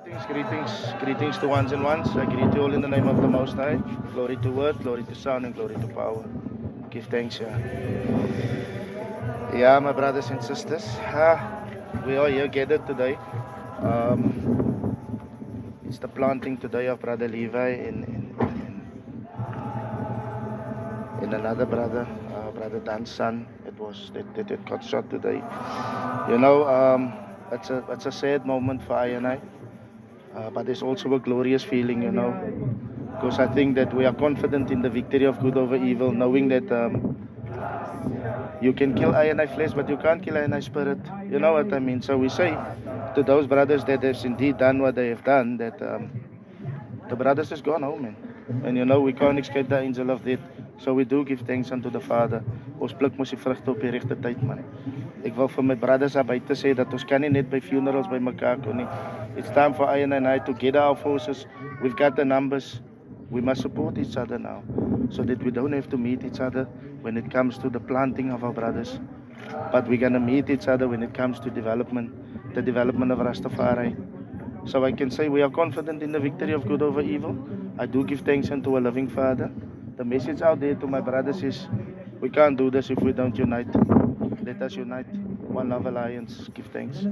Greetings to ones and ones. I greet you all in the name of the Most High. Glory to Word, glory to Son, and glory to power. Give thanks, yeah. Yeah, my brothers and sisters. We are here gathered today. Um, it's the planting today of Brother Levi in another brother, Brother Dan's son. That got shot today. You know, it's a sad moment for I and I. But there's also a glorious feeling, you know, because I think that we are confident in the victory of good over evil, knowing that you can kill I and I flesh, but you can't kill I and I spirit. You know what I mean? So we say to those brothers that have indeed done what they have done, that the brothers has gone home, man. And you know, we can't escape the angel of death. So we do give thanks unto the Father. Ons pluk mos die vrugte op die regte tyd, man. Ek wil vir my brothers daar buite sê dat ons kan nie net by funerals by mekaar kom nie. It's time for I and I to gather our forces. We've got the numbers. We must support each other now so that we don't have to meet each other when it comes to the planting of our brothers. But we're going to meet each other when it comes to development, the development of Rastafari. So I can say we are confident in the victory of good over evil. I do give thanks unto a loving Father. The message out there to my brothers is we can't do this if we don't unite. Let us unite. One Love Alliance. Give thanks.